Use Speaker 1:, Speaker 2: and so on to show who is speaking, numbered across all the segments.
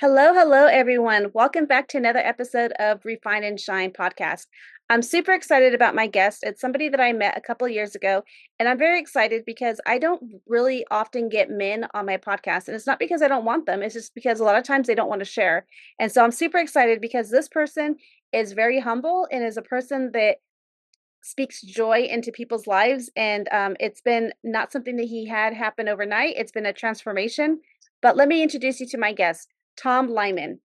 Speaker 1: Hello, hello, everyone. Welcome back to another episode of Refine and Shine podcast. I'm super excited about my guest. It's somebody that I met a couple years ago, and I'm very excited because I don't really often get men on my podcast. And it's not because I don't want them, it's just because a lot of times they don't want to share. And so I'm super excited because this person is very humble and is a person that speaks joy into people's lives. And it's been not something that he had happen overnight, it's been a transformation. But let me introduce you to my guest, Tom Lyman.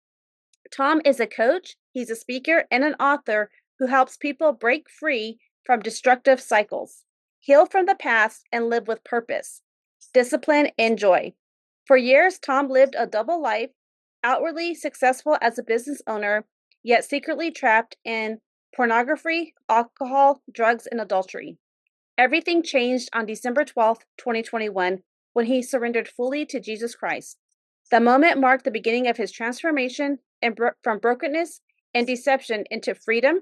Speaker 1: Tom is a coach, he's a speaker, and an author who helps people break free from destructive cycles, heal from the past, and live with purpose, discipline, and joy. For years, Tom lived a double life, outwardly successful as a business owner, yet secretly trapped in pornography, alcohol, drugs, and adultery. Everything changed on December 12th, 2021, when he surrendered fully to Jesus Christ. The moment marked the beginning of his transformation and from brokenness and deception into freedom,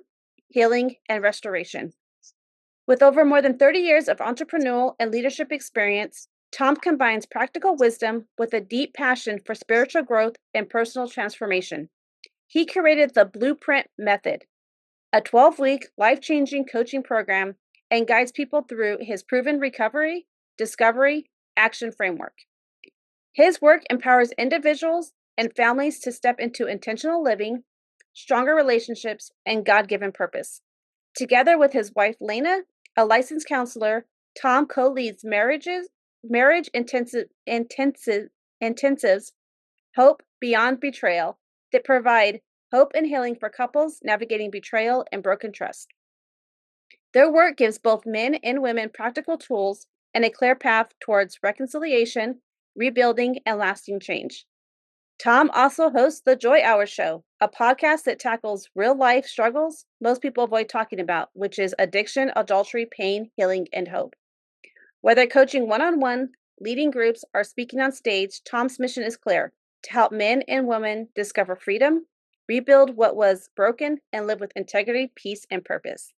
Speaker 1: healing, and restoration. With over more than 30 years of entrepreneurial and leadership experience, Tom combines practical wisdom with a deep passion for spiritual growth and personal transformation. He created the Blueprint Method, a 12-week life-changing coaching program, and guides people through his proven recovery, discovery, action framework. His work empowers individuals and families to step into intentional living, stronger relationships, and God given purpose. Together with his wife, Lena, a licensed counselor, Tom co leads marriage intensives, Hope Beyond Betrayal, that provide hope and healing for couples navigating betrayal and broken trust. Their work gives both men and women practical tools and a clear path towards reconciliation, rebuilding, and lasting change. Tom also hosts the Joy Hour Show, a podcast that tackles real life struggles most people avoid talking about, which is addiction, adultery, pain, healing, and hope. Whether coaching one on one, leading groups, or speaking on stage, Tom's mission is clear: to help men and women discover freedom, rebuild what was broken, and live with integrity, peace, and purpose.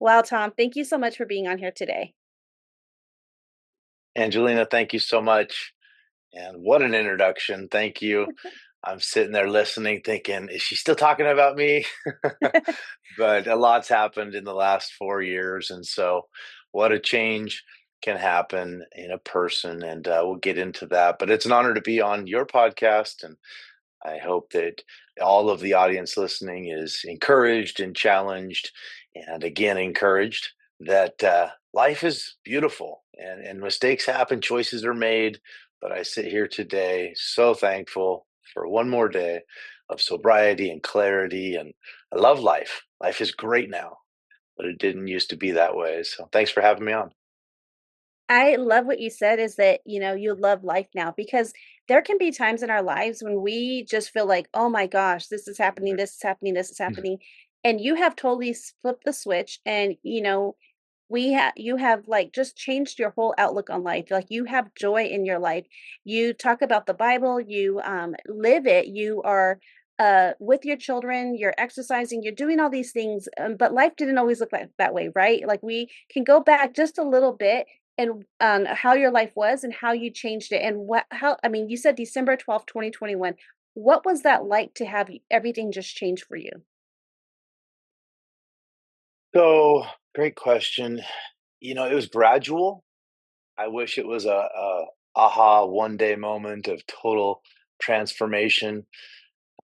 Speaker 1: Wow, Tom, thank you so much for being on here today.
Speaker 2: Angelina, thank you so much. And what an introduction. Thank you. I'm sitting there listening, thinking, is she still talking about me? But a lot's happened in the last 4 years. And so, what a change can happen in a person. And we'll get into that. But it's an honor to be on your podcast. And I hope that all of the audience listening is encouraged and challenged, and again, encouraged that life is beautiful and mistakes happen, choices are made. But I sit here today so thankful for one more day of sobriety and clarity. And I love life. Life is great now, but it didn't used to be that way. So thanks for having me on.
Speaker 1: I love what you said is that, you love life now because there can be times in our lives when we just feel like, oh my gosh, this is happening, this is happening, this is happening. And you have totally flipped the switch and, you have like just changed your whole outlook on life. Like you have joy in your life. You talk about the Bible, you live it, you are with your children, you're exercising, you're doing all these things, but life didn't always look like that way, right? Like we can go back just a little bit and how your life was and how you changed it and you said December 12th, 2021. What was that like to have everything just change for you?
Speaker 2: So, great question. It was gradual. I wish it was a aha one day moment of total transformation.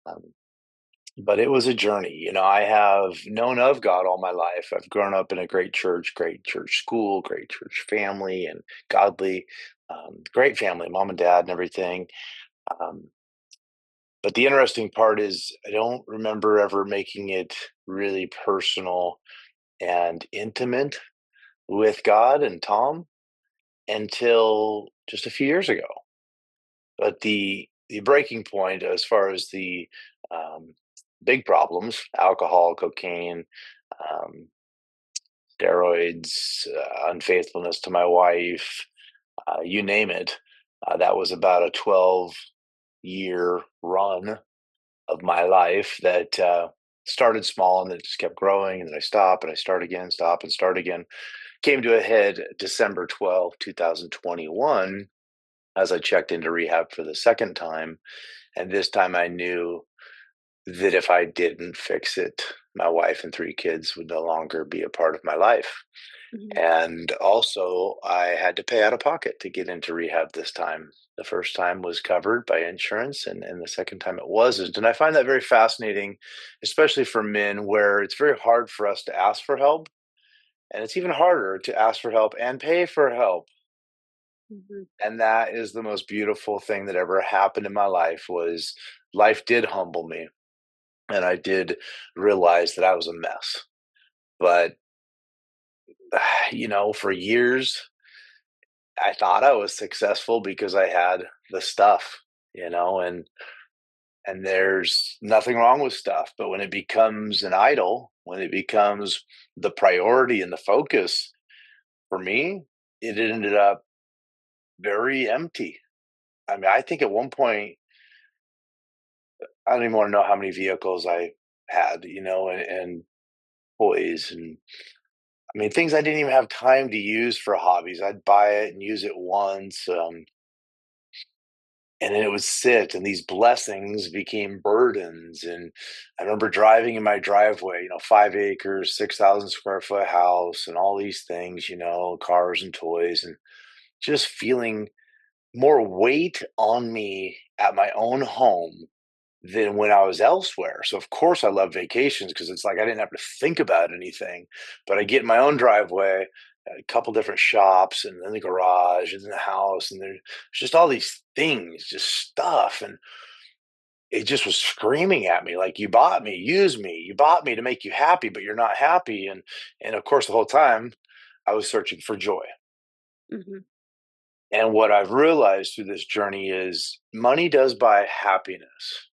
Speaker 2: Um, but it was a journey. I have known of God all my life. I've grown up in a great church school, great church family, and godly, great family, mom and dad, and everything. Um, but the interesting part is, I don't remember ever making it really personal and intimate with God and Tom until just a few years ago. But the breaking point as far as the um, big problems, alcohol, cocaine, um, steroids, unfaithfulness to my wife, you name it, that was about a 12-year run of my life that started small and then just kept growing. And then I stop and I start again, stop and start again. Came to a head December 12th, 2021, as I checked into rehab for the second time. And this time I knew that if I didn't fix it, my wife and 3 kids would no longer be a part of my life.
Speaker 1: Mhm.
Speaker 2: And also, I had to pay out of pocket to get into rehab this time. The first time was covered by insurance, and the second time it wasn't. And I find that very fascinating, especially for men, where it's very hard for us to ask for help. And it's even harder to ask for help and pay for help.
Speaker 1: Mhm.
Speaker 2: And that is the most beautiful thing that ever happened in my life was life did humble me. And I did realize that I was a mess. But, for years, I thought I was successful because I had the stuff, and there's nothing wrong with stuff, but when it becomes an idol, when it becomes the priority and the focus for me, it ended up very empty. I mean, I think at one point, I don't even want to know how many vehicles I had, and toys and I mean things I didn't even have time to use for hobbies. I'd buy it and use it once. And then it would sit and these blessings became burdens. And I remember driving in my driveway, 5 acres, 6,000 square foot house and all these things, cars and toys, and just feeling more weight on me at my own home than when I was elsewhere. So of course I love vacations because it's like I didn't have to think about anything. But I get in my own driveway, a couple different shops, and then the garage, and then the house, and there's just all these things, just stuff, and it just was screaming at me like, "You bought me, use me. You bought me to make you happy, but you're not happy." And of course, the whole time I was searching for joy.
Speaker 1: Mhm.
Speaker 2: And what I've realized through this journey is money does buy happiness,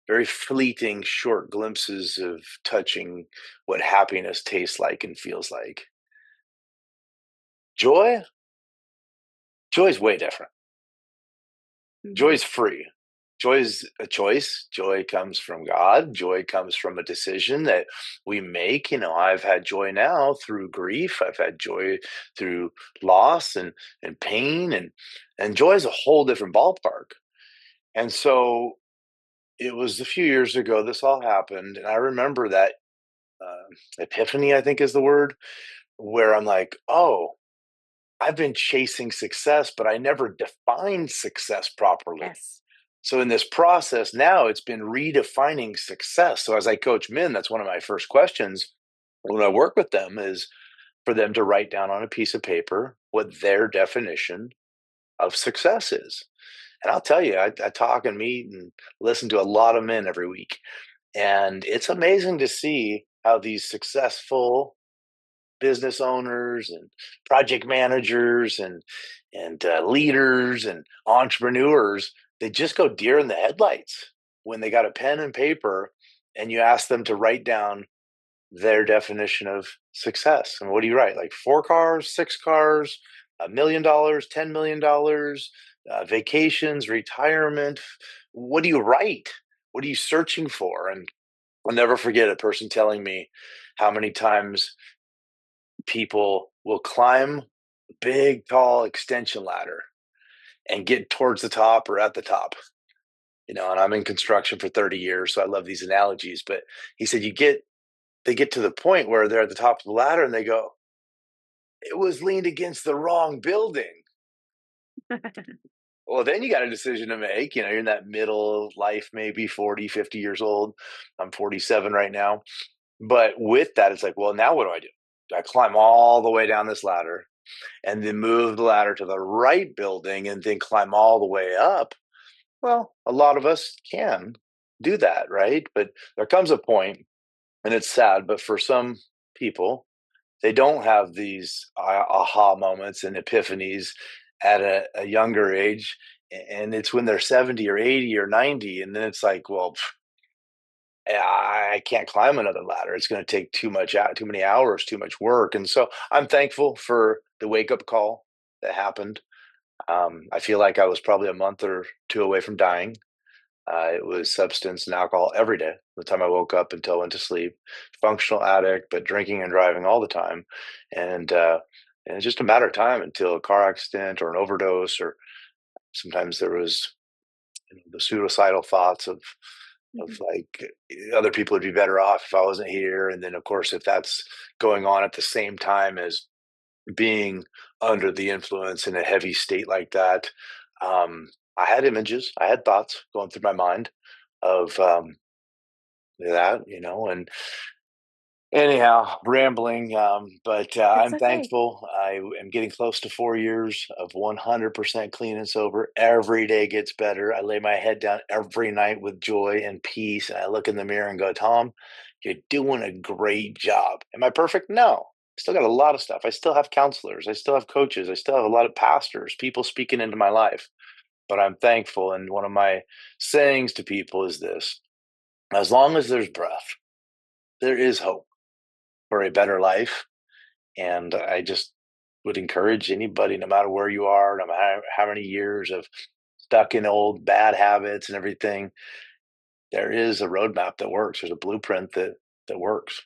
Speaker 2: very fleeting, short glimpses of touching what happiness tastes like and feels like. Joy, joy is way different. Joy
Speaker 1: Mhm.
Speaker 2: is free. Joy is a choice. Joy comes from God. Joy comes from a decision that we make. I've had joy now through grief. I've had joy through loss and pain and joy is a whole different ballpark. And so it was a few years ago this all happened, and I remember that epiphany, I think is the word, where I'm like, oh, I've been chasing success, but I never defined success properly.
Speaker 1: Yes.
Speaker 2: So in this process now, it's been redefining success. So as I coach men, that's one of my first questions when I work with them is for them to write down on a piece of paper what their definition of success is. And I'll tell you, I talk and meet and listen to a lot of men every week. And it's amazing to see how these successful business owners and project managers and leaders and entrepreneurs, they just go deer in the headlights when they got a pen and paper and you ask them to write down their definition of success. And what do you write? Like 4 cars, 6 cars, $1 million, $10 million, vacations, retirement. What do you write? What are you searching for? And I'll never forget a person telling me how many times people will climb a big, tall extension ladder and get towards the top or at the top. And I'm in construction for 30 years, so I love these analogies. But he said, they get to the point where they're at the top of the ladder and they go, it was leaned against the wrong building. Well, then you got a decision to make. You're in that middle of life, maybe 40, 50 years old. I'm 47 right now. But with that, it's like, well, now what do I do? Do I climb all the way down this ladder and then move the ladder to the right building and then climb all the way up? Well, a lot of us can do that, right? But there comes a point, and it's sad, but for some people, they don't have these aha moments and epiphanies at a younger age. And it's when they're 70 or 80 or 90. And then it's like, well, I can't climb another ladder. It's going to take too many hours, too much work. And so I'm thankful for the wake up call that happened. I feel like I was probably a month or two away from dying. It was substance and alcohol every day, from the time I woke up until I went to sleep. Functional addict, but drinking and driving all the time. And, uh, and it's just a matter of time until a car accident or an overdose, or sometimes there was the suicidal thoughts of
Speaker 1: Mhm.
Speaker 2: like other people would be better off if I wasn't here. And then, of course, if that's going on at the same time as being under the influence in a heavy state like that, um, I had images, I had thoughts going through my mind of that, and anyhow, rambling, but
Speaker 1: It's
Speaker 2: I'm
Speaker 1: okay.
Speaker 2: thankful. I am getting close to 4 years of 100% clean and sober. Every day gets better. I lay my head down every night with joy and peace, and I look in the mirror and go, Tom, you're doing a great job. Am I perfect? No. Still got a lot of stuff. I still have counselors. I still have coaches. I still have a lot of pastors, people speaking into my life. But I'm thankful. And one of my sayings to people is this: as long as there's breath, there is hope for a better life. And I just would encourage anybody, no matter where you are, no matter how many years of stuck in old bad habits and everything, there is a roadmap that works. There's a blueprint that works.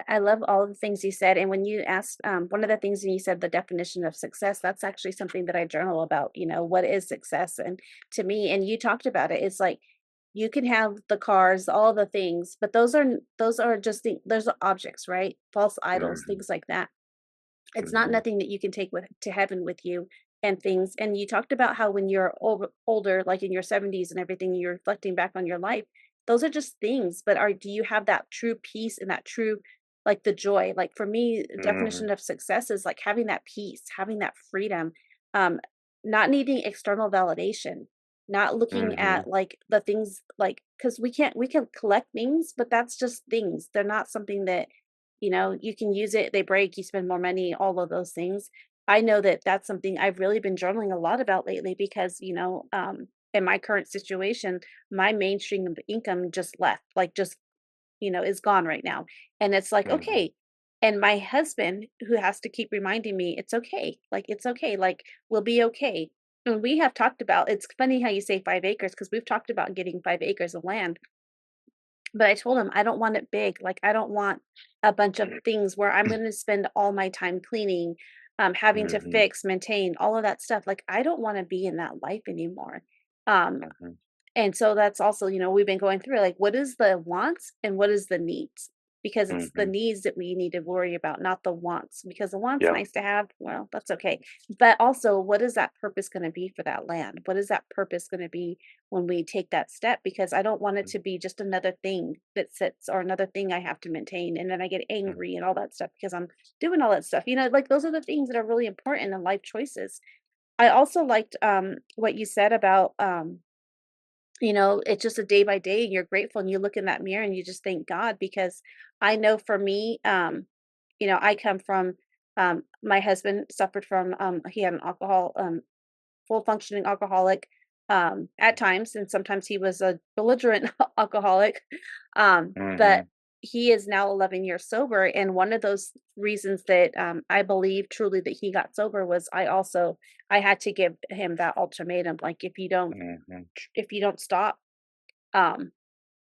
Speaker 1: I love all of the things you said. And when you asked, one of the things when you said the definition of success, that's actually something that I journal about. What is success? And to me, and you talked about it, it's like you can have the cars, all the things, but those are just those are objects, right? False idols,
Speaker 2: Mhm,
Speaker 1: things like that. It's not
Speaker 2: mhm,
Speaker 1: nothing that you can take with to heaven with you and things. And you talked about how when you're older, like in your 70s and everything, you're reflecting back on your life. Those are just things, but do you have that true peace and that true, like the joy? Like for me, the
Speaker 2: mhm,
Speaker 1: definition of success is like having that peace, having that freedom, um, not needing external validation, not looking
Speaker 2: mhm,
Speaker 1: at like the things like because we can collect things, but that's just things. They're not something that you can use it, they break, you spend more money, all of those things. I know that that's something I've really been journaling a lot about lately because, in my current situation, my mainstream of income just left, like just, is gone right now. And it's like,
Speaker 2: mhm,
Speaker 1: okay. And my husband, who has to keep reminding me, it's okay, like, we'll be okay. And we have talked about, it's funny how you say 5 acres because we've talked about getting 5 acres of land, but I told him, "I don't want it big, like, I don't want a bunch of things where I'm gonna spend all my time cleaning, having to
Speaker 2: mhm,
Speaker 1: fix, maintain, all of that stuff, like, I don't wanna be in that life anymore." Um,
Speaker 2: mhm,
Speaker 1: and so that's also, we've been going through like what is the wants and what is the needs? Because it's the
Speaker 2: mhm.
Speaker 1: needs that we need to worry about, not the wants. Because the wants
Speaker 2: Yeah.
Speaker 1: nice to have, well, that's okay. But also, what is that purpose going to be for that land? What is that purpose going to be when we take that step? Because I don't want it to be just another thing that sits or another thing I have to maintain. And then I get
Speaker 2: Mhm,
Speaker 1: angry and all that stuff because I'm doing all that stuff. Like those are the things that are really important in life choices. I also liked what you said about it's just a day by day and you're grateful and you look in that mirror and you just thank God because I know for me, I come from my husband suffered from he had an full functioning alcoholic at times and sometimes he was a belligerent alcoholic. But
Speaker 2: mhm,
Speaker 1: he is now 11 years sober and one of those reasons that I believe truly that he got sober was I had to give him that ultimatum like
Speaker 2: mhm,
Speaker 1: if you don't stop um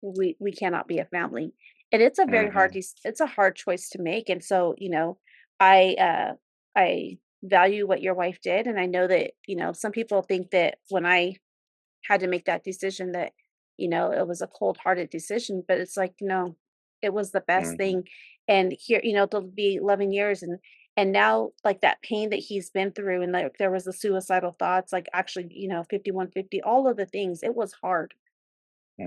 Speaker 1: we cannot be a family and it's a very
Speaker 2: mhm,
Speaker 1: it's a hard choice to make and so I value what your wife did and I know that some people think that when I had to make that decision that it was a cold-hearted decision but it's like no it was the best
Speaker 2: mhm,
Speaker 1: thing and here it'll be 11 years and now like that pain that he's been through and like there was the suicidal thoughts like actually 5150 all of the things it was hard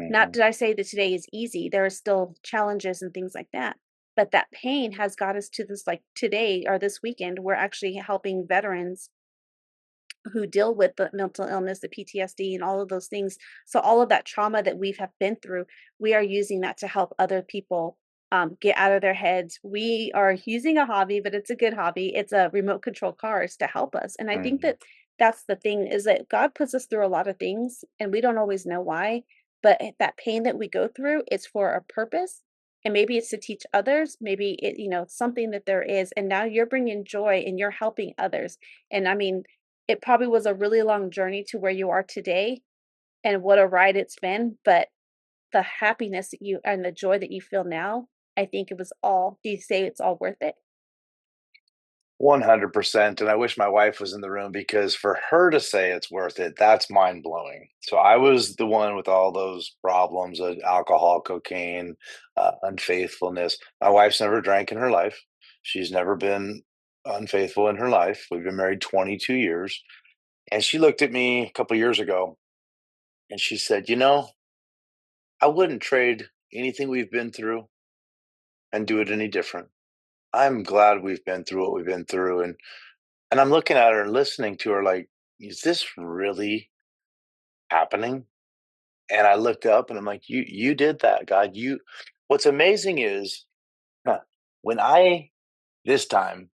Speaker 1: not
Speaker 2: mhm,
Speaker 1: did I say that today is easy, there are still challenges and things like that, but that pain has got us to this like today or this weekend, we're actually helping veterans who deal with the mental illness, the PTSD, and all of those things. So all of that trauma that we have been through, we are using that to help other people get out of their heads. We are using a hobby, but it's a good hobby. It's a remote control cars to help us. And I think
Speaker 2: mhm,
Speaker 1: that that's the thing is that God puts us through a lot of things, and we don't always know why. But that pain that we go through, it's for a purpose. And maybe it's to teach others, maybe something that there is. And now you're bringing joy and you're helping others. And I mean, it probably was a really long journey to where you are today, and what a ride it's been, but the happiness that you and the joy that you feel now, I think it was all do you say it's all worth it?
Speaker 2: 100%. And I wish my wife was in the room because for her to say it's worth it, that's mind blowing. So I was the one with all those problems of alcohol, cocaine, unfaithfulness. My wife's never drank in her life. She's never been unfaithful in her life. We've been married 22 years. And she looked at me a couple years ago and she said, I wouldn't trade anything we've been through and do it any different. I'm glad we've been through what we've been through. And I'm looking at her and listening to her like, is this really happening? And I looked up and I'm like, you did that, God. What's amazing is huh, when I this time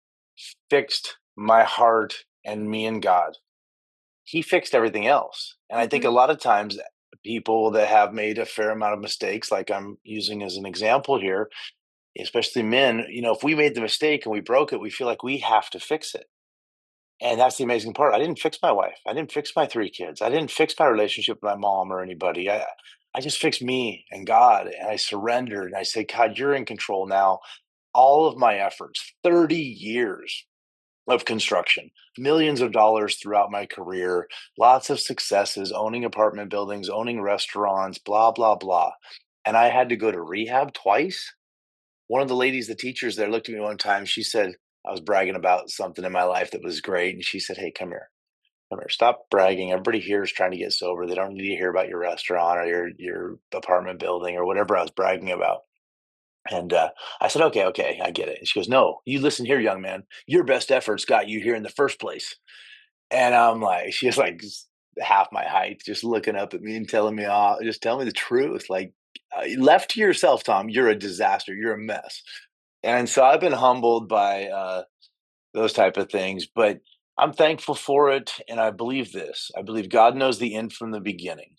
Speaker 2: fixed my heart and me and God, he fixed everything else. And I think
Speaker 1: Mhm.
Speaker 2: a lot of times people that have made a fair amount of mistakes, like I'm using as an example here, especially men, if we made the mistake and we broke it, we feel like we have to fix it. And that's the amazing part. I didn't fix my wife. I didn't fix my 3 kids. I didn't fix my relationship with my mom or anybody. I just fixed me and God, and I surrendered, and I said, "God, you're in control now." All of my efforts, 30 years of construction, millions of dollars throughout my career, lots of successes, owning apartment buildings, owning restaurants, blah, blah, blah. And I had to go to rehab twice. One of the ladies, the teachers there, looked at me one time. She said, I was bragging about something in my life that was great. And she said, "Hey, come here. Come here. Stop bragging. Everybody here is trying to get sober. They don't need to hear about your restaurant or your apartment building or whatever I was bragging about." And I said, "Okay, okay, I get it." And she goes, "No, you listen here, young man. Your best efforts got you here in the first place." And I'm like, she's like half my height, just looking up at me and telling me, just tell me the truth. Like, left to yourself, Tom, you're a disaster. You're a mess. And so I've been humbled by those type of things, but I'm thankful for it. And I believe this. I believe God knows the end from the beginning.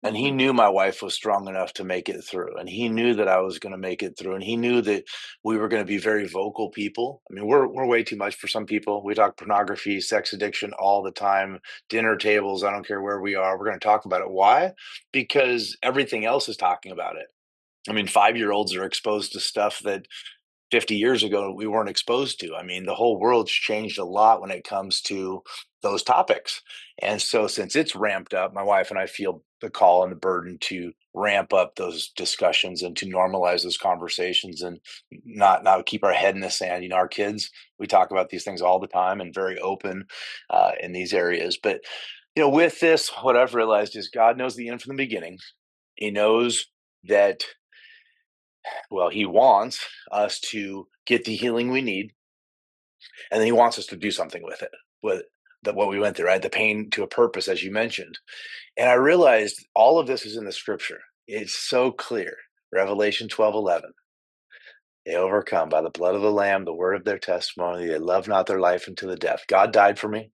Speaker 2: And he
Speaker 1: Mhm.
Speaker 2: knew my wife was strong enough to make it through. And he knew that I was going to make it through. And he knew that we were going to be very vocal people. I mean, we're way too much for some people. We talk pornography, sex addiction all the time, dinner tables. I don't care where we are. We're going to talk about it. Why? Because everything else is talking about it. I mean, 5-year-olds are exposed to stuff that 50 years ago we weren't exposed to. I mean, the whole world's changed a lot when it comes to those topics. And so since it's ramped up, my wife and I feel the call and the burden to ramp up those discussions and to normalize those conversations and not keep our head in the sand. Our kids, we talk about these things all the time and very open in these areas. But with this, what I've realized is God knows the end from the beginning. He knows that, well, he wants us to get the healing we need, and then he wants us to do something with it, with what we went through, right? The pain to a purpose, as you mentioned. And I realized all of this is in the scripture. It's so clear. Revelation 12:11. They overcome by the blood of the Lamb, the word of their testimony. They love not their life unto the death. God died for me.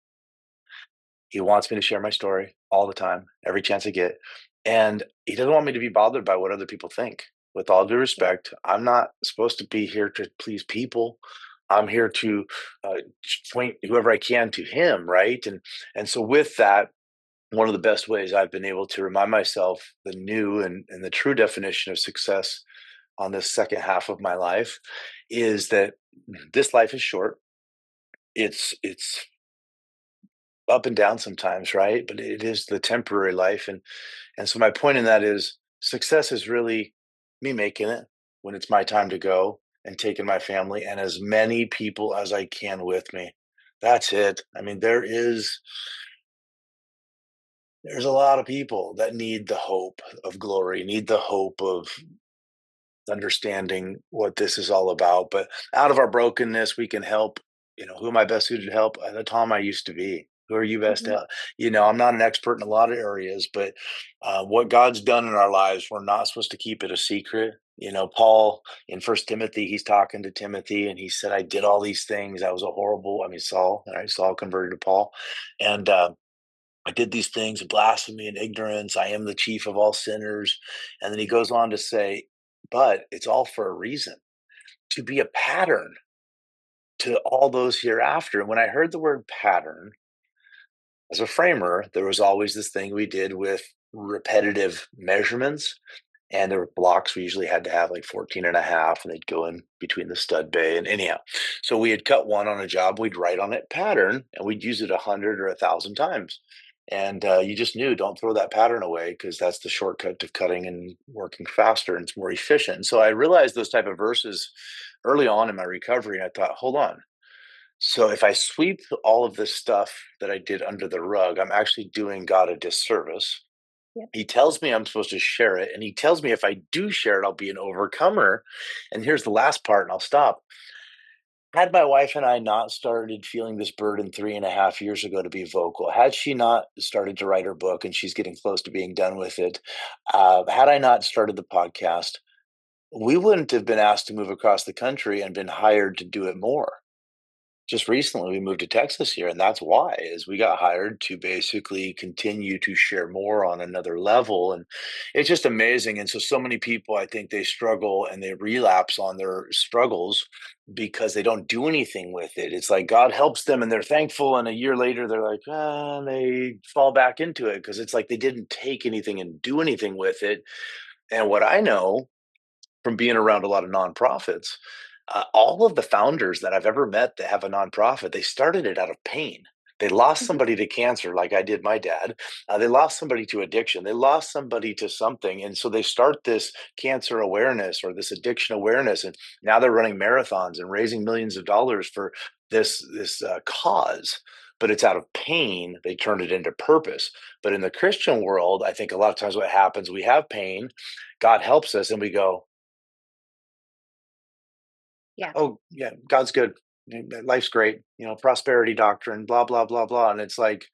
Speaker 2: He wants me to share my story all the time, every chance I get. And he doesn't want me to be bothered by what other people think. With all due
Speaker 1: Yeah.
Speaker 2: respect, I'm not supposed to be here to please people. I'm here to uh, point whoever I can to him, right? And so with that, one of the best ways I've been able to remind myself the new and the true definition of success on this second half of my life is that this life is short. It's up and down sometimes, right? But it is the temporary life. And so my point in that is success is really me making it when it's my time to go and taking my family and as many people as I can with me. That's it. I mean, there's a lot of people that need the hope of glory, need the hope of understanding what this is all about. But out of our brokenness, we can help. Who am I best suited to help? The Tom I used to be. Who are you best to
Speaker 1: Mhm.
Speaker 2: help? I'm not an expert in a lot of areas, but what God's done in our lives, we're not supposed to keep it a secret. Paul in First Timothy, he's talking to Timothy, and he said, "I did all these things. I was a horrible." I mean, Saul, right? Saul converted to Paul, and I did these things, blasphemy and ignorance. I am the chief of all sinners. And then he goes on to say, but it's all for a reason, to be a pattern to all those hereafter. And when I heard the word pattern as a framer, there was always this thing we did with repetitive measurements. And there were blocks we usually had to have like 14 and a half, and they'd go in between the stud bay. And anyhow, so we had cut one on a job, we'd write on it pattern, and we'd use it 100 or 1,000 times. And you just knew, don't throw that pattern away, because that's the shortcut to cutting and working faster, and it's more efficient. And so I realized those type of verses early on in my recovery, and I thought, hold on. So if I sweep all of this stuff that I did under the rug, I'm actually doing God a disservice.
Speaker 1: Yep.
Speaker 2: He tells me I'm supposed to share it, and he tells me if I do share it, I'll be an overcomer. And here's the last part, and I'll stop. Had my wife and I not started feeling this burden 3.5 years ago to be vocal, had she not started to write her book, and she's getting close to being done with it, had I not started the podcast, we wouldn't have been asked to move across the country and been hired to do it more. Just recently we moved to Texas here, and that's why is we got hired to basically continue to share more on another level. And it's just amazing. And so many people, I think, they struggle and they relapse on their struggles because they don't do anything with it. It's like God helps them and they're thankful, and a year later they're like, ah, and they fall back into it because it's like they didn't take anything and do anything with it. And what I know from being around a lot of nonprofits, all of the founders that I've ever met that have a nonprofit, they started it out of pain. They lost
Speaker 1: Mhm.
Speaker 2: somebody to cancer, like I did my dad. They lost somebody to addiction. They lost somebody to something, and so they start this cancer awareness or this addiction awareness, and now they're running marathons and raising millions of dollars for this cause. But it's out of pain they turned it into purpose. But in the Christian world, I think a lot of times what happens, we have pain, God helps us, and we go,
Speaker 1: Yeah.
Speaker 2: oh yeah, God's good. Life's great. Prosperity doctrine, blah, blah, blah, blah. And it's like,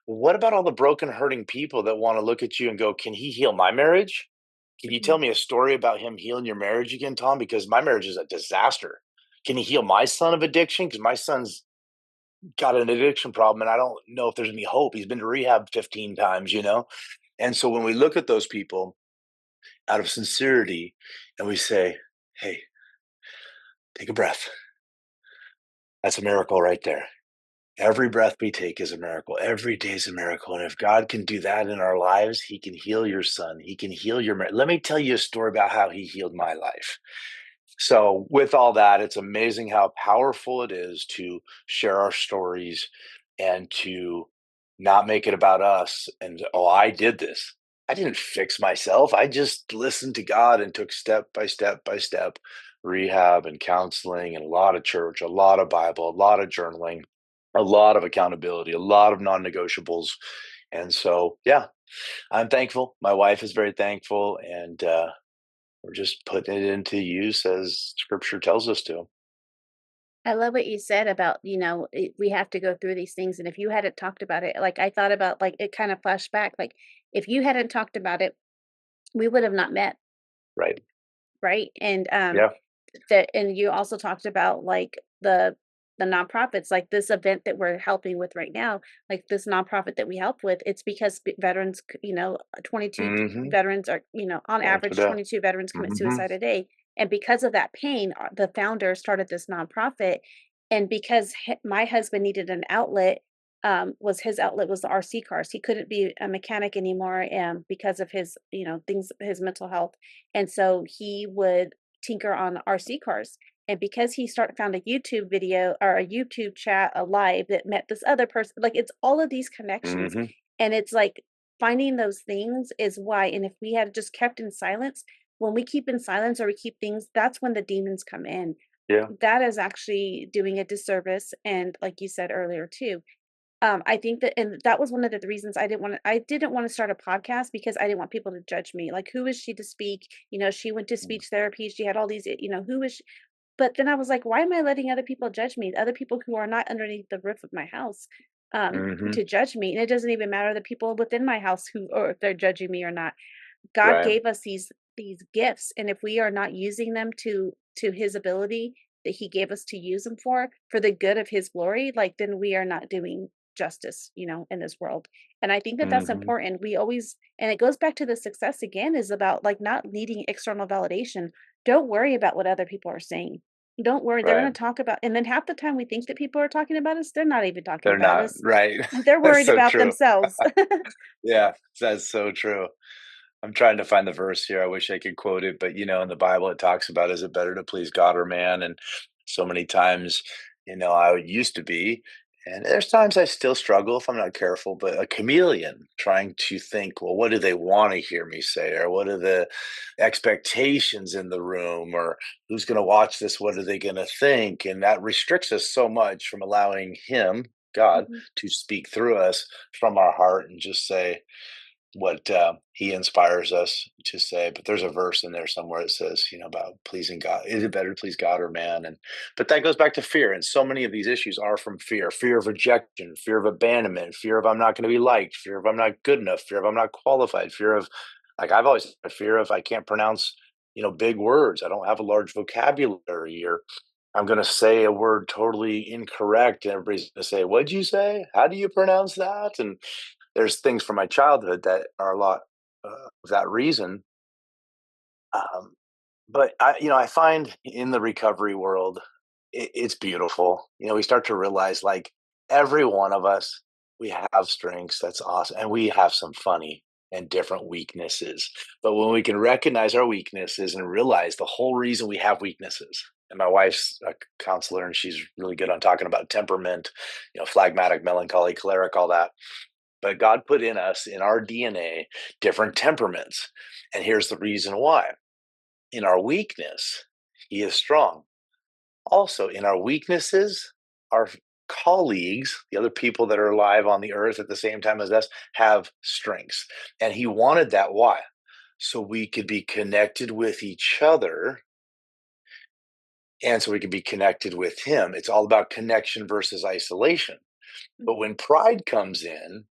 Speaker 2: what about all the broken, hurting people that want to look at you and go, can he heal my marriage? Can you tell
Speaker 1: Mhm.
Speaker 2: me a story about him healing your marriage again, Tom? Because my marriage is a disaster. Can he heal my son of addiction? Because my son's got an addiction problem and I don't know if there's any hope. He's been to rehab 15 times. And so when we look at those people out of sincerity and we say, hey, take a breath. That's a miracle right there. Every breath we take is a miracle. Every day is a miracle. And if God can do that in our lives, he can heal your son. He can heal your marriage. Let me tell you a story about how he healed my life. So, with all that, it's amazing how powerful it is to share our stories and to not make it about us. And, oh, I did this. I didn't fix myself. I just listened to God and took step by step by step rehab and counseling and a lot of church, a lot of Bible, a lot of journaling, a lot of accountability, a lot of non negotiables. And so, yeah, I'm thankful. My wife is very thankful. And, we're just putting it into use as scripture tells us to.
Speaker 1: I love what you said about, we have to go through these things. And if you hadn't talked about it, like I thought about, like it kind of flashed back, like if you hadn't talked about it, we would have not met.
Speaker 2: Right.
Speaker 1: Right. And
Speaker 2: Yeah.
Speaker 1: that, and you also talked about like the nonprofits, like this event that we're helping with right now, like this nonprofit that we help with, it's because veterans, 22
Speaker 2: Hmm.
Speaker 1: veterans are, on
Speaker 2: Going to
Speaker 1: average,
Speaker 2: death.
Speaker 1: 22 veterans commit
Speaker 2: Hmm.
Speaker 1: suicide a day. And because of that pain, the founder started this nonprofit. And because my husband needed an outlet, was his outlet was the RC cars. He couldn't be a mechanic anymore, because of his, things, his mental health. And so he would tinker on RC cars. And because he found a YouTube video or a YouTube chat, a live that met this other person, like it's all of these connections.
Speaker 2: Hmm.
Speaker 1: And it's like finding those things is why. And if we had just kept in silence, when we keep in silence or we keep things, that's when the demons come in.
Speaker 2: Yeah.
Speaker 1: That is actually doing a disservice. And like you said earlier too, I think that, and that was one of the reasons I didn't want to start a podcast because I didn't want people to judge me. Like, who is she to speak? She went to speech therapy. She had all these, who is she? But then I was like, why am I letting other people judge me? Other people who are not underneath the roof of my house,
Speaker 2: Hmm.
Speaker 1: to judge me. And it doesn't even matter the people within my house who, or if they're judging me or not. God
Speaker 2: Right.
Speaker 1: gave us these gifts, and if we are not using them to his ability that he gave us to use them for the good of his glory, like then we are not doing justice, in this world. And I think that that's
Speaker 2: Hmm.
Speaker 1: important. We always, and it goes back to the success again, is about like not needing external validation. Don't worry about what other people are saying. Don't worry. They're
Speaker 2: Right.
Speaker 1: going to talk about, and then half the time we think that people are talking about us, they're not even talking
Speaker 2: They're
Speaker 1: about
Speaker 2: not
Speaker 1: us.
Speaker 2: right.
Speaker 1: They're
Speaker 2: That's
Speaker 1: worried
Speaker 2: so
Speaker 1: about
Speaker 2: true.
Speaker 1: themselves.
Speaker 2: Yeah, that's so true. I'm trying to find the verse here. I wish I could quote it, but in the Bible it talks about is it better to please God or man? And so many times, I used to be, and there's times I still struggle if I'm not careful, but a chameleon trying to think, well, what do they want to hear me say? Or what are the expectations in the room? Or who's going to watch this? What are they going to think? And that restricts us so much from allowing Him, God,
Speaker 1: Mhm,
Speaker 2: to speak through us from our heart and just say, what he inspires us to say. But there's a verse in there somewhere that says, about pleasing God. Is it better to please God or man? And but that goes back to fear. And so many of these issues are from fear: fear of rejection, fear of abandonment, fear of I'm not going to be liked, fear of I'm not good enough, fear of I'm not qualified, fear of like I've always had a fear of I can't pronounce, big words. I don't have a large vocabulary, or I'm going to say a word totally incorrect, and everybody's going to say, "What'd you say? How do you pronounce that?" And there's things from my childhood that are a lot of that reason. Um, but I find in the recovery world, it's beautiful. We start to realize like every one of us, we have strengths. That's awesome, and we have some funny and different weaknesses. But when we can recognize our weaknesses and realize the whole reason we have weaknesses. And my wife's a counselor, and she's really good on talking about temperament, phlegmatic, melancholy, choleric, all that. But God put in us, in our DNA, different temperaments. And here's the reason why. In our weakness, He is strong. Also, in our weaknesses, our colleagues, the other people that are alive on the earth at the same time as us, have strengths. And He wanted that. Why? So we could be connected with each other and so we could be connected with Him. It's all about connection versus isolation. But
Speaker 1: mhm.
Speaker 2: when pride comes in,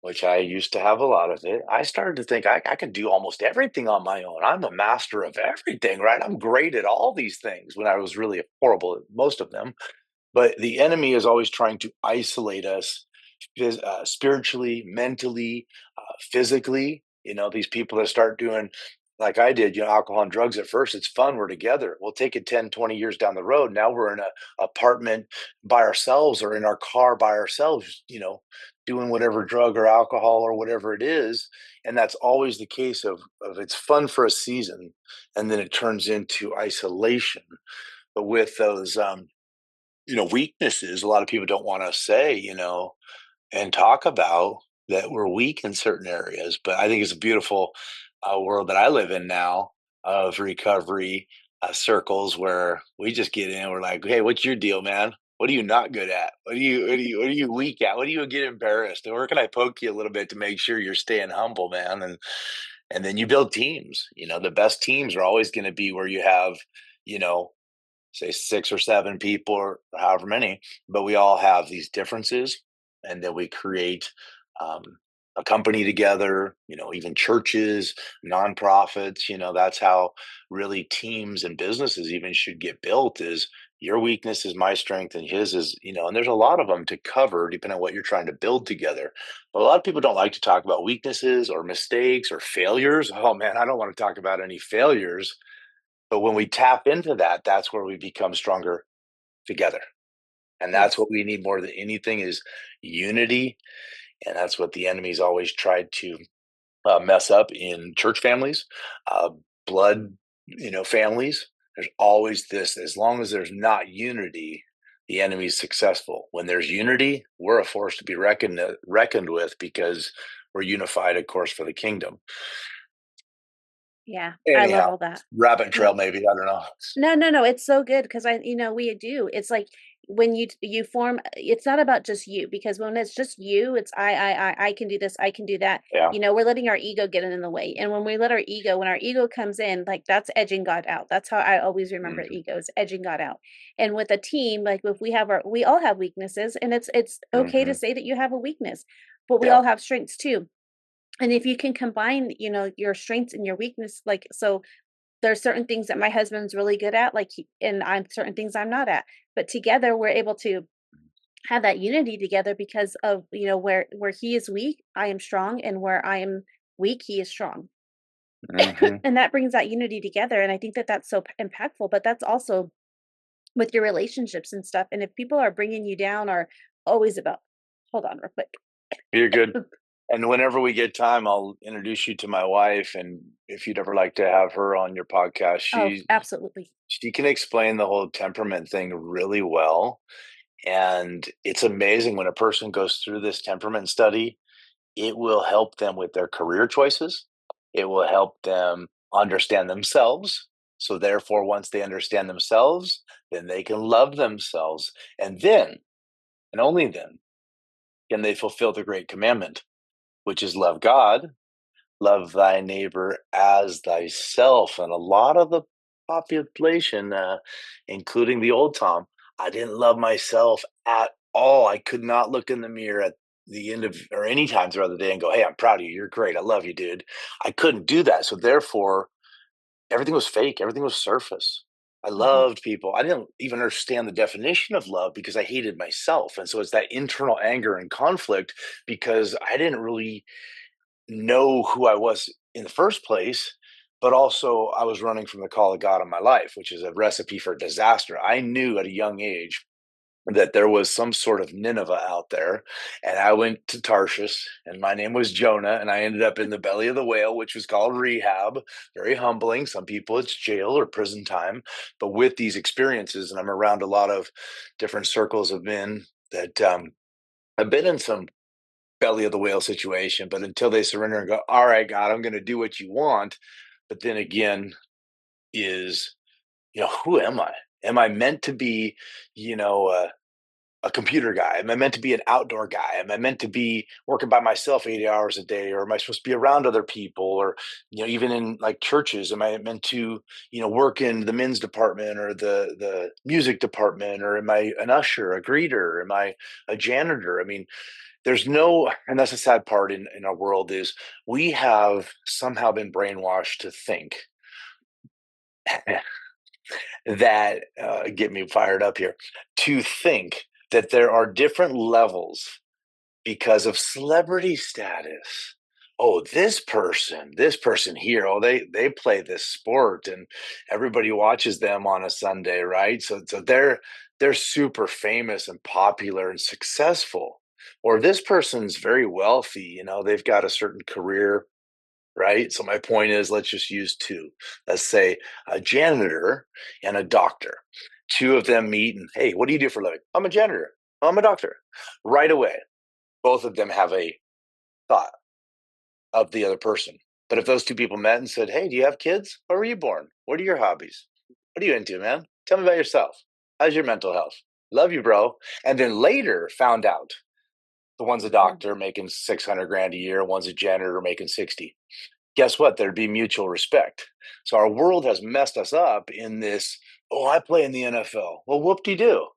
Speaker 2: which I used to have a lot of it, I started to think I can do almost everything on my own. I'm a master of everything, right? I'm great at all these things when I was really horrible at most of them. But the enemy is always trying to isolate us spiritually, mentally, physically. These people that start doing like I did, alcohol and drugs at first, it's fun. We're together. We'll take it 10, 20 years down the road. Now we're in a apartment by ourselves or in our car by ourselves, doing whatever drug or alcohol or whatever it is. And that's always the case of it's fun for a season and then it turns into isolation. But with those weaknesses, a lot of people don't want to say, and talk about that we're weak in certain areas. But I think it's a beautiful world that I live in now of recovery circles where we just get in. We're like, hey, what's your deal, man? What are you not good at? What are you weak at? What do you get embarrassed? And where can I poke you a little bit to make sure you're staying humble, man? And then you build teams. The best teams are always going to be where you have, you know, say 6 or 7 people or however many, but we all have these differences, and then we create um, a company together. Even churches, nonprofits. That's how really teams and businesses even should get built. Is your weakness is my strength, and his is And there's a lot of them to cover depending on what you're trying to build together. But a lot of people don't like to talk about weaknesses or mistakes or failures. Oh man, I don't want to talk about any failures, but when we tap into that, that's where we become stronger together. And that's
Speaker 1: Yes.
Speaker 2: what we need more than anything is unity. And that's what the enemy's always tried to mess up in church families, uh, blood, families. There's always this, as long as there's not unity, the enemy's successful. When there's unity, we're a force to be reckoned with because we're unified, of course, for the kingdom.
Speaker 1: Yeah, I love
Speaker 2: Anyhow,
Speaker 1: all that.
Speaker 2: rabbit
Speaker 1: No,
Speaker 2: trail, maybe. I don't know.
Speaker 1: no, no, no, it's so good because we do. It's like when you form it's not about just you because when it's just you, it's I can do this, I can do that.
Speaker 2: Yeah.
Speaker 1: We're letting our ego get in the way. And when our ego comes in, like that's edging God out. That's how I always remember
Speaker 2: Hmm.
Speaker 1: ego is edging God out. And with a team, like if we all have weaknesses and it's okay to
Speaker 2: Hmm.
Speaker 1: say that you have a weakness, but we
Speaker 2: Yeah.
Speaker 1: all have strengths too. And if you can combine, your strengths and your weakness, like so there's certain things that my husband's really good at, like and I'm certain things I'm not at. But together we're able to have that unity together because of, where he is weak, I am strong, and where I am weak, he is strong.
Speaker 2: Hmm.
Speaker 1: And that brings that unity together. And I think that that's so impactful, but that's also with your relationships and stuff. And if people are bringing you down or always about, hold on real quick.
Speaker 2: You're good. And whenever we get time, I'll introduce you to my wife. And if you'd ever like to have her on your podcast,
Speaker 1: Oh, absolutely.
Speaker 2: she can explain the whole temperament thing really well. And it's amazing when a person goes through this temperament study, it will help them with their career choices. It will help them understand themselves. So, therefore, once they understand themselves, then they can love themselves. And then, and only then, can they fulfill the great commandment, which is love God, love thy neighbor as thyself. And a lot of the population, including the old Tom, I didn't love myself at all. I could not look in the mirror at the end of or any time throughout the day and go, "Hey, I'm proud of you. You're great. I love you, dude." I couldn't do that. So therefore, everything was fake. Everything was surface. I
Speaker 1: Mhm.
Speaker 2: loved people. I didn't even understand the definition of love because I hated myself. And so it's that internal anger and conflict because I didn't really know who I was in the first place, but also I was running from the call of God in my life, which is a recipe for disaster. I knew at a young age that there was some sort of Nineveh out there, and I went to Tarshish, and my name was Jonah, and I ended up in the belly of the whale, which was called rehab. Very humbling. Some people it's jail or prison time, but with these experiences, and I'm around a lot of different circles of men that I've been in some belly of the whale situation, but until they surrender and go, all right, God, I'm going to do what you want. But then again, is, who am I? Am I meant to be, you know, uh, a computer guy? Am I meant to be an outdoor guy? Am I meant to be working by myself 80 hours a day? Or am I supposed to be around other people? Or, even in like churches, am I meant to, work in the men's department or the music department? Or am I an usher, a greeter? Am I a janitor? I mean, there's no, and that's the sad part in our world is we have somehow been brainwashed to think that get me fired up here, to think that there are different levels because of celebrity status. Oh, this person here, oh, they play this sport and everybody watches them on a Sunday, right? So they're super famous and popular and successful. Or this person's very wealthy, they've got a certain career, right? So my point is, let's just use two. Let's say a janitor and a doctor. Two of them meet and, hey, what do you do for a living? I'm a janitor. I'm a doctor. Right away, both of them have a thought of the other person. But if those two people met and said, "Hey, do you have kids? Where were you born? What are your hobbies? What are you into, man? Tell me about yourself. How's your mental health? Love you, bro." And then later found out the one's a
Speaker 1: Mhm.
Speaker 2: doctor making 600 grand a year, one's a janitor making 60. Guess what? There'd be mutual respect. So our world has messed us up in this, oh, I play in the NFL. Well, whoop de doo.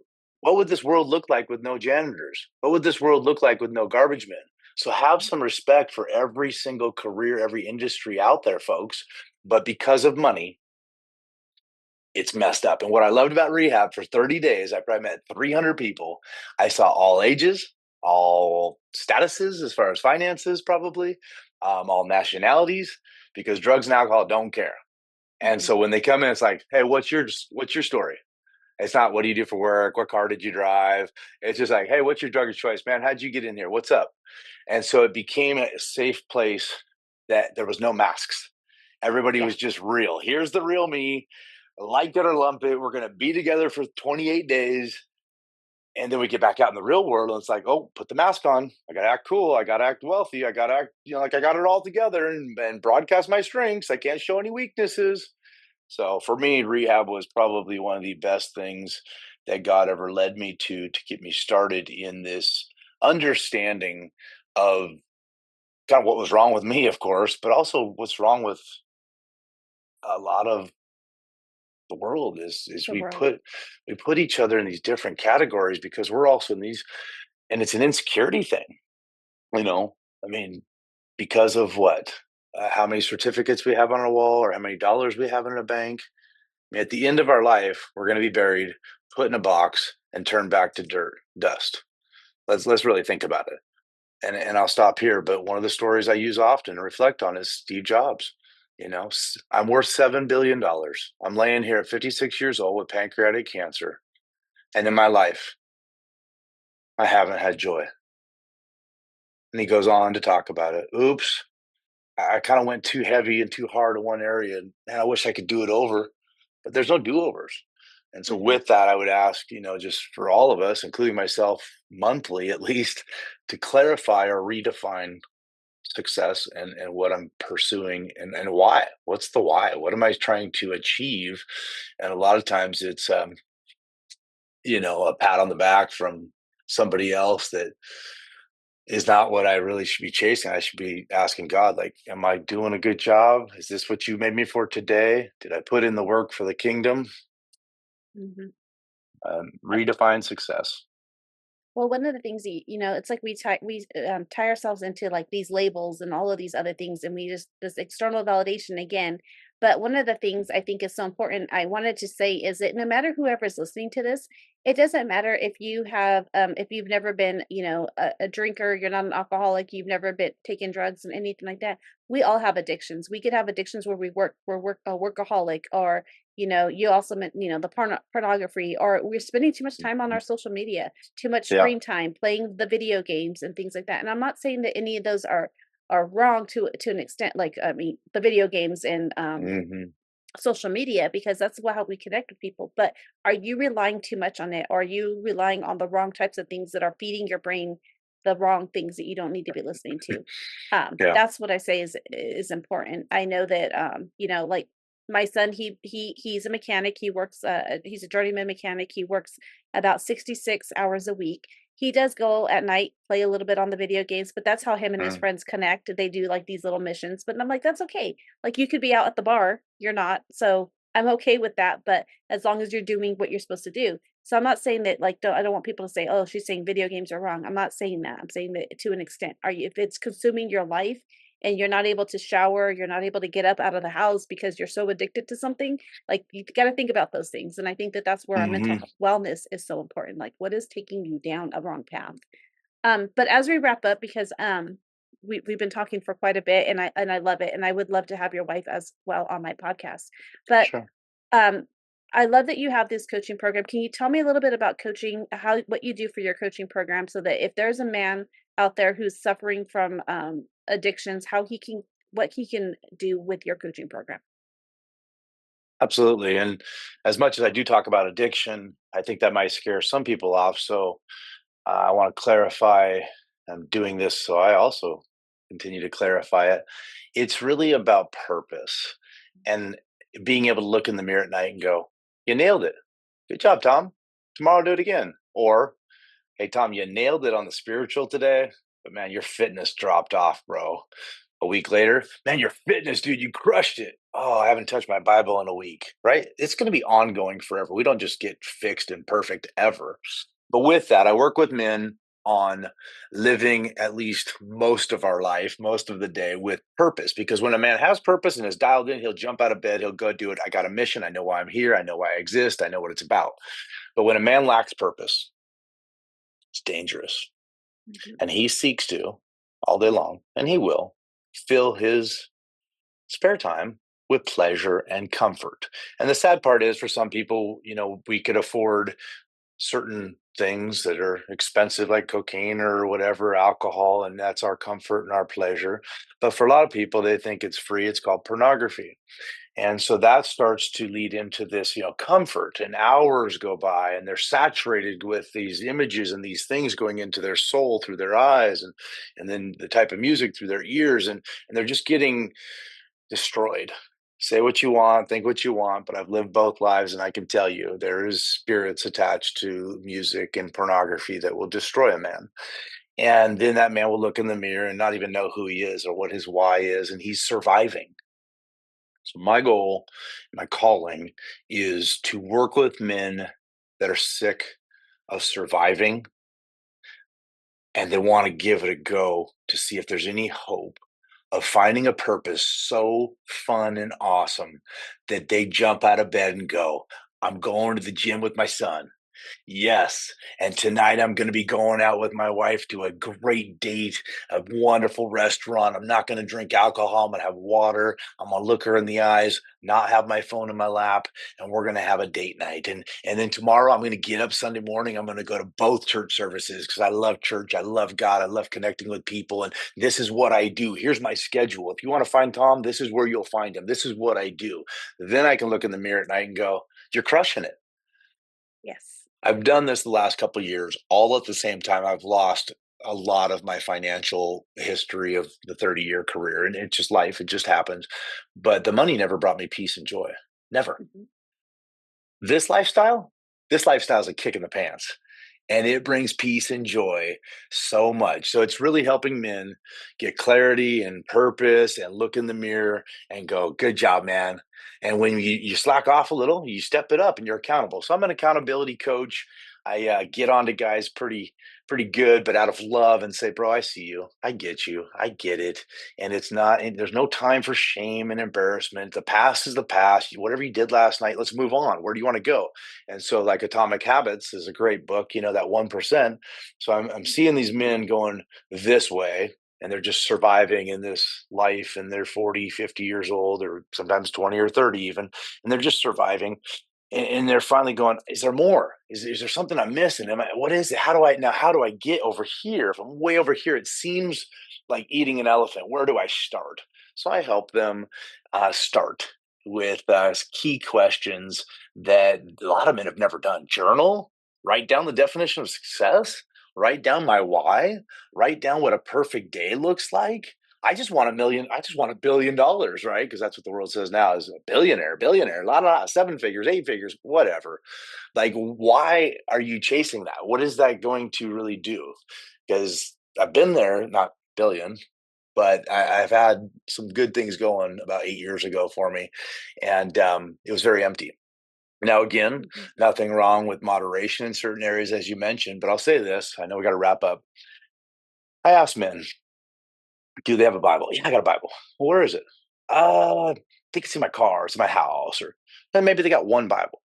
Speaker 2: What would this world look like with no janitors? What would this world look like with no garbage men? So have some respect for every single career, every industry out there, folks. But because of money, it's messed up. And what I loved about rehab for 30 days, I probably met 300 people. I saw all ages, all statuses as far as finances, probably, all nationalities, because drugs and alcohol don't care. And
Speaker 1: Mhm.
Speaker 2: so when they come in, it's like, hey, what's your story? It's not what do you do for work? What car did you drive? It's just like, hey, what's your drug of choice, man? How'd you get in here? What's up? And so it became a safe place that there was no masks. Everybody
Speaker 1: Yeah.
Speaker 2: was just real. Here's the real me. Like it or lump it. We're going to be together for 28 days. And then we get back out in the real world and it's like, oh, put the mask on. I got to act cool. I got to act wealthy. I got to act, like I got it all together and broadcast my strengths. I can't show any weaknesses. So for me, rehab was probably one of the best things that God ever led me to get me started in this understanding of kind of what was wrong with me, of course, but also what's wrong with a lot of the world is
Speaker 1: The
Speaker 2: we
Speaker 1: world.
Speaker 2: put each other in these different categories because we're also in these, and it's an insecurity thing, you know. I mean, because of what? How many certificates we have on our wall or how many dollars we have in a bank. I mean, at the end of our life, we're going to be buried, put in a box, and turned back to dirt, dust. Let's really think about it. And I'll stop here. But one of the stories I use often and reflect on is Steve Jobs. I'm worth $7 billion. I'm laying here at 56 years old with pancreatic cancer, and in my life, I haven't had joy. And he goes on to talk about it. Oops, I kind of went too heavy and too hard in one area. And man, I wish I could do it over, but there's no do overs. And so,
Speaker 1: Mhm.
Speaker 2: with that, I would ask, just for all of us, including myself, monthly at least, to clarify or redefine success and what I'm pursuing and why. What's the why? What am I trying to achieve? And a lot of times it's a pat on the back from somebody else that is not what I really should be chasing. I should be asking God, like, am I doing a good job? Is this what you made me for today? Did I put in the work for the kingdom?
Speaker 1: Mhm.
Speaker 2: Redefine success.
Speaker 1: Well, one of the things it's like tie ourselves into like these labels and all of these other things, and we just this external validation again. But one of the things I think is so important, I wanted to say, is that no matter whoever's listening to this, it doesn't matter if you've never been, a drinker, you're not an alcoholic, you've never been taking drugs and anything like that. We all have addictions. We could have addictions where we're a workaholic, or you also meant, the pornography, or we're spending too much time on our social media, too much
Speaker 2: Yeah.
Speaker 1: screen time, playing the video games and things like that. And I'm not saying that any of those are wrong to an extent, like I mean, the video games and
Speaker 2: Hmm.
Speaker 1: social media, because that's how we connect with people. But are you relying too much on it? Or are you relying on the wrong types of things that are feeding your brain the wrong things that you don't need to be listening to?
Speaker 2: Yeah.
Speaker 1: That's what I say is important. I know that like my son, he's a mechanic. He's a journeyman mechanic. He works about 66 hours a week. He does go at night, play a little bit on the video games, but that's how him and his
Speaker 2: Mm.
Speaker 1: friends connect. They do like these little missions. But I'm like, that's okay, like, you could be out at the bar, you're not, so I'm okay with that, but as long as you're doing what you're supposed to do. So I'm not saying that, like, I don't want people to say, "Oh, she's saying video games are wrong." I'm not saying that. I'm saying that to an extent. If it's consuming your life and you're not able to shower, you're not able to get up out of the house because you're so addicted to something, like, you gotta think about those things, and I think that that's where our mental
Speaker 2: Hmm.
Speaker 1: wellness is so important, like, what is taking you down a wrong path? But as we wrap up, because we've been talking for quite a bit, and I love it, and I would love to have your wife as well on my podcast. But
Speaker 2: Sure.
Speaker 1: um, I love that you have this coaching program. Can you tell me a little bit about coaching, how what you do for your coaching program, so that if there's a man out there who's suffering from addictions, how he can what he can do with your coaching program?
Speaker 2: Absolutely. And as much as I do talk about addiction, I think that might scare some people off. So I want to clarify. I'm doing this so I also continue to clarify it. It's really about purpose and being able to look in the mirror at night and go, "You nailed it. Good job, Tom. Tomorrow, do it again." Or, "Hey, Tom, you nailed it on the spiritual today, but man, your fitness dropped off, bro." A week later, "Man, your fitness, dude, you crushed it. Oh, I haven't touched my Bible in a week," right? It's going to be ongoing forever. We don't just get fixed and perfect ever. But with that, I work with men on living at least most of our life, most of the day with purpose. Because when a man has purpose and is dialed in, he'll jump out of bed, he'll go do it. I got a mission. I know why I'm here. I know why I exist. I know what it's about. But when a man lacks purpose, it's dangerous.
Speaker 1: Mhm.
Speaker 2: And he seeks to all day long, and he will fill his spare time with pleasure and comfort. And the sad part is for some people, we could afford certain things that are expensive, like cocaine or whatever, alcohol, and that's our comfort and our pleasure. But for a lot of people, they think it's free. It's called pornography. And so that starts to lead into this, comfort, and hours go by and they're saturated with these images and these things going into their soul through their eyes, and then the type of music through their ears, and they're just getting destroyed. Say what you want, think what you want, but I've lived both lives and I can tell you there is spirits attached to music and pornography that will destroy a man. And then that man will look in the mirror and not even know who he is or what his why is, and he's surviving. So my goal, my calling is to work with men that are sick of surviving and they want to give it a go to see if there's any hope of finding a purpose so fun and awesome that they jump out of bed and go, "I'm going to the gym with my son. Yes. And tonight I'm going to be going out with my wife to a great date, a wonderful restaurant. I'm not going to drink alcohol. I'm going to have water. I'm going to look her in the eyes, not have my phone in my lap, and we're going to have a date night. And then tomorrow I'm going to get up Sunday morning. I'm going to go to both church services because I love church. I love God. I love connecting with people. And this is what I do. Here's my schedule. If you want to find Tom, this is where you'll find him. This is what I do. Then I can look in the mirror at night and go, you're crushing it.
Speaker 1: Yes.
Speaker 2: I've done this the last couple of years, all at the same time. I've lost a lot of my financial history of the 30-year career, and it's just life. It just happens. But the money never brought me peace and joy. Never.
Speaker 1: Mhm.
Speaker 2: This lifestyle, this lifestyle is a kick in the pants, and it brings peace and joy so much. So it's really helping men get clarity and purpose and look in the mirror and go, good job, man. And when you slack off a little, you step it up and you're accountable. So I'm an accountability coach. I get on to guys pretty good, but out of love, and say, bro, I see you. I get you. I get it. And it's not, and there's no time for shame and embarrassment. The past is the past. Whatever you did last night, let's move on. Where do you want to go? And so, like Atomic Habits is a great book, that 1%. So I'm seeing these men going this way, and they're just surviving in this life, and they're 40, 50 years old, or sometimes 20 or 30 even, and they're just surviving. And they're finally going, is there more? Is there something I'm missing? What is it? How do I get over here? If I'm way over here, it seems like eating an elephant. Where do I start? So I help them start with key questions that a lot of men have never done. Journal, write down the definition of success, write down my why, write down what a perfect day looks like. I just want $1 billion, right? Because that's what the world says now is a billionaire, la, 7 figures, 8 figures, whatever. Like, why are you chasing that? What is that going to really do? Because I've been there, not billion, but I've had some good things going about 8 years ago for me. And it was very empty. Now, again,
Speaker 1: Mhm.
Speaker 2: nothing wrong with moderation in certain areas, as you mentioned, but I'll say this. I know we got to wrap up. I ask men, do they have a Bible? Yeah, I got a Bible. Well, where is it? I think it's in my car, it's in my house, or then maybe they got one Bible.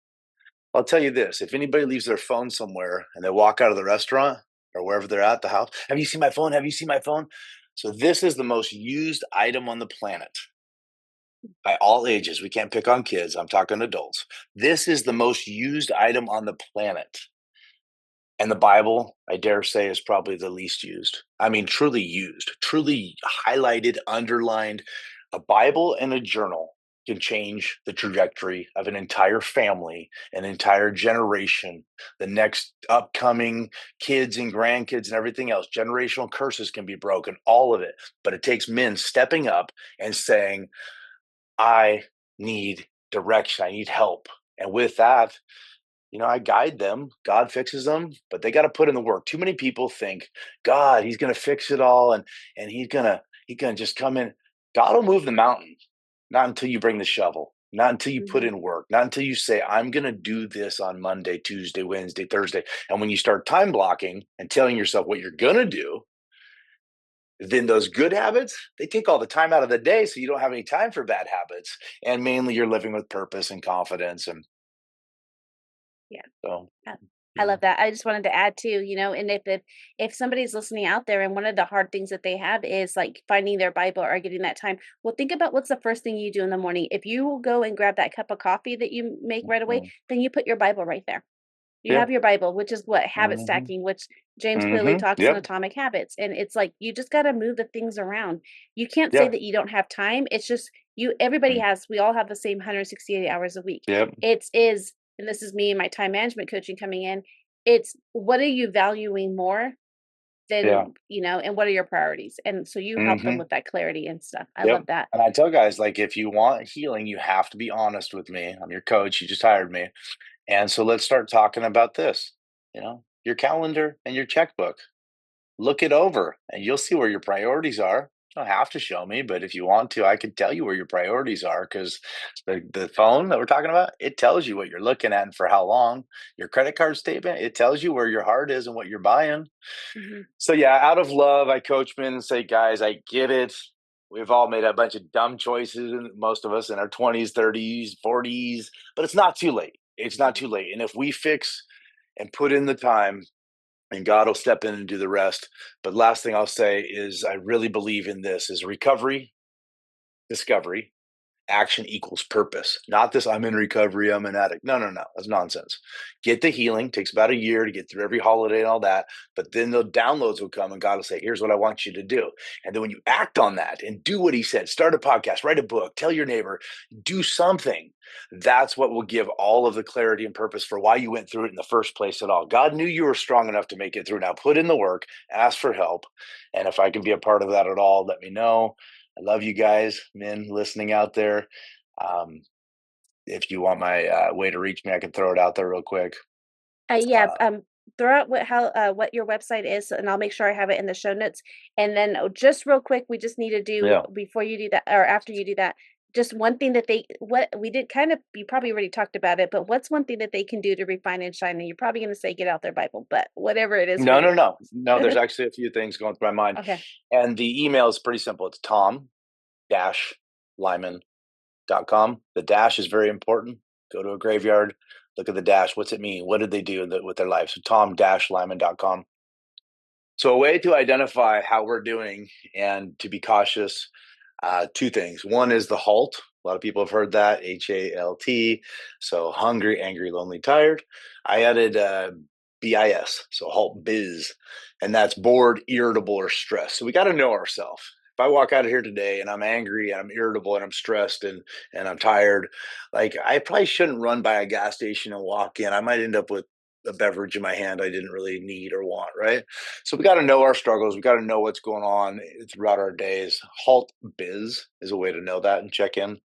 Speaker 2: I'll tell you this, if anybody leaves their phone somewhere and they walk out of the restaurant or wherever they're at the house, have you seen my phone? Have you seen my phone? So this is the most used item on the planet by all ages. We can't pick on kids. I'm talking adults. This is the most used item on the planet. And the Bible, I dare say, is probably the least used. I mean, truly used, truly highlighted, underlined. A Bible and a journal can change the trajectory of an entire family, an entire generation, the next upcoming kids and grandkids and everything else. Generational curses can be broken, all of it. But it takes men stepping up and saying, I need direction, I need help. And with that, I guide them. God fixes them, but they got to put in the work. Too many people think God, He's going to fix it all, and He's gonna just come in. God will move the mountain, not until you bring the shovel, not until you put
Speaker 1: Mhm.
Speaker 2: in work, not until you say, "I'm going to do this on Monday, Tuesday, Wednesday, Thursday." And when you start time blocking and telling yourself what you're going to do, then those good habits they take all the time out of the day, so you don't have any time for bad habits, and mainly you're living with purpose and confidence, and
Speaker 1: Yeah.
Speaker 2: so
Speaker 1: Uh, I
Speaker 2: yeah.
Speaker 1: love that. I just wanted to add too, and if somebody's listening out there and one of the hard things that they have is like finding their Bible or getting that time, well, think about what's the first thing you do in the morning. If you will go and grab that cup of coffee that you make right away,
Speaker 2: Mhm.
Speaker 1: then you put your Bible right there. You
Speaker 2: Yeah.
Speaker 1: have your Bible, which is what? Habit
Speaker 2: Mhm.
Speaker 1: stacking, which James Clearly
Speaker 2: Mhm.
Speaker 1: talks in
Speaker 2: Yep.
Speaker 1: Atomic Habits. And it's like you just got to move the things around. You can't say
Speaker 2: Yeah.
Speaker 1: that you don't have time. It's just everybody
Speaker 2: Mm.
Speaker 1: has, we all have the same 168 hours a week.
Speaker 2: Yep.
Speaker 1: And this is me and my time management coaching coming in. It's what are you valuing more
Speaker 2: Yeah.
Speaker 1: than, and what are your priorities? And so you help them
Speaker 2: Mhm.
Speaker 1: with that clarity and stuff. I
Speaker 2: Yep.
Speaker 1: love that.
Speaker 2: And I tell guys, like, if you want healing, you have to be honest with me. I'm your coach. You just hired me. And so let's start talking about this, your calendar and your checkbook. Look it over and you'll see where your priorities are. You don't have to show me, but if you want to, I can tell you where your priorities are because the phone that we're talking about, it tells you what you're looking at and for how long. Your credit card statement, it tells you where your heart is and what you're buying.
Speaker 1: Hmm.
Speaker 2: So yeah, out of love, I coach men and say, guys, I get it. We've all made a bunch of dumb choices, most of us in our 20s, 30s, 40s, but it's not too late. It's not too late. And if we fix and put in the time, and God will step in and do the rest. But last thing I'll say is I really believe in this is recovery, discovery, action equals purpose. Not this I'm in recovery, I'm an addict. No, no, no. That's nonsense. Get the healing. Takes about a year to get through every holiday and all that. But then the downloads will come and God will say, here's what I want you to do. And then when you act on that and do what he said, start a podcast, write a book, tell your neighbor, do something. That's what will give all of the clarity and purpose for why you went through it in the first place at all. God knew you were strong enough to make it through. Now put in the work, ask for help. And if I can be a part of that at all, let me know. I love you guys, men listening out there. Um, if you want my way to reach me, I can throw it out there real quick.
Speaker 1: Yeah,
Speaker 2: Uh,
Speaker 1: throw out what your website is, and I'll make sure I have it in the show notes. And then just real quick, we just need to do
Speaker 2: yeah.
Speaker 1: before you do that or after you do that, just one thing that they what we did kind of you probably already talked about it, but what's one thing that they can do to refine and shine? And you're probably going to say get out their Bible, but whatever it is for
Speaker 2: No, no,
Speaker 1: you.
Speaker 2: no. No, there's actually a few things going through my mind.
Speaker 1: Okay.
Speaker 2: And the email is pretty simple. It's Tom dash Lyman.com. The dash is very important. Go to a graveyard, look at the dash. What's it mean? What did they do with their life? So Tom dash Lyman.com. So a way to identify how we're doing and to be cautious. Two things. One is the HALT. A lot of people have heard that, HALT. So hungry, angry, lonely, tired. I added BIS, so HALT biz, and that's bored, irritable, or stressed. So we got to know ourselves. If I walk out of here today and I'm angry and I'm irritable and I'm stressed and I'm tired, like I probably shouldn't run by a gas station and walk in. I might end up with a beverage in my hand I didn't really need or want, right? So we got to know our struggles. We got to know what's going on throughout our days. Halt biz is a way to know that and check in.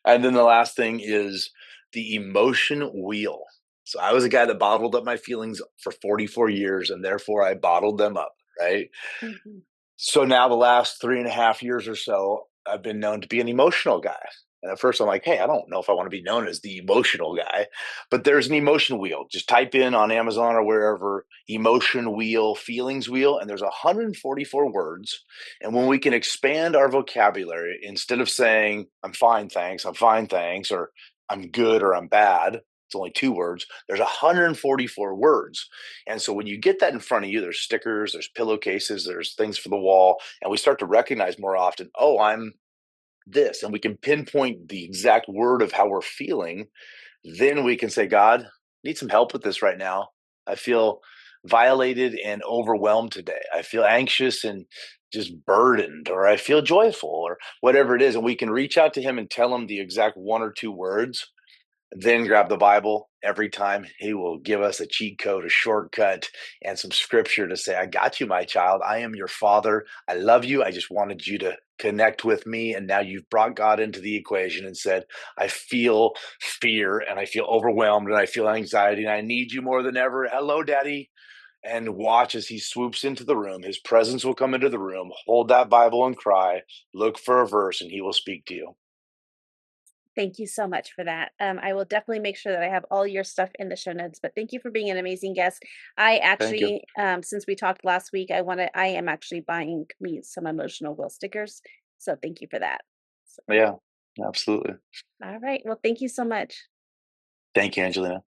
Speaker 2: And then the last thing is the emotion wheel. So I was a guy that bottled up my feelings for 44 years and therefore I bottled them up, right?
Speaker 1: Mhm.
Speaker 2: So now the last 3.5 years or so, I've been known to be an emotional guy. And at first I'm like, hey, I don't know if I want to be known as the emotional guy, but there's an emotion wheel. Just type in on Amazon or wherever emotion wheel, feelings wheel, and there's 144 words. And when we can expand our vocabulary, instead of saying, I'm fine, thanks, or I'm good or I'm bad, it's only 2 words. There's 144 words. And so when you get that in front of you, there's stickers, there's pillowcases, there's things for the wall, and we start to recognize more often, oh, I'm this, and we can pinpoint the exact word of how we're feeling. Then we can say, God, I need some help with this right now. I feel violated and overwhelmed today. I feel anxious and just burdened, or I feel joyful, or whatever it is. And we can reach out to him and tell him the exact 1 or 2 words, then grab the Bible. Every time he will give us a cheat code, a shortcut, and some scripture to say, I got you, my child. I am your father. I love you. I just wanted you to connect with me. And now you've brought God into the equation and said, I feel fear and I feel overwhelmed and I feel anxiety and I need you more than ever. Hello, daddy. And watch as he swoops into the room. His presence will come into the room. Hold that Bible and cry. Look for a verse and he will speak to you.
Speaker 1: Thank you so much for that. I will definitely make sure that I have all your stuff in the show notes. But thank you for being an amazing guest. I
Speaker 2: Thank you.
Speaker 1: actually, since we talked last week, I am actually buying me some emotional will stickers. So thank you for that. So,
Speaker 2: Yeah, absolutely.
Speaker 1: all right. Well, thank you so much.
Speaker 2: Thank you, Angelina.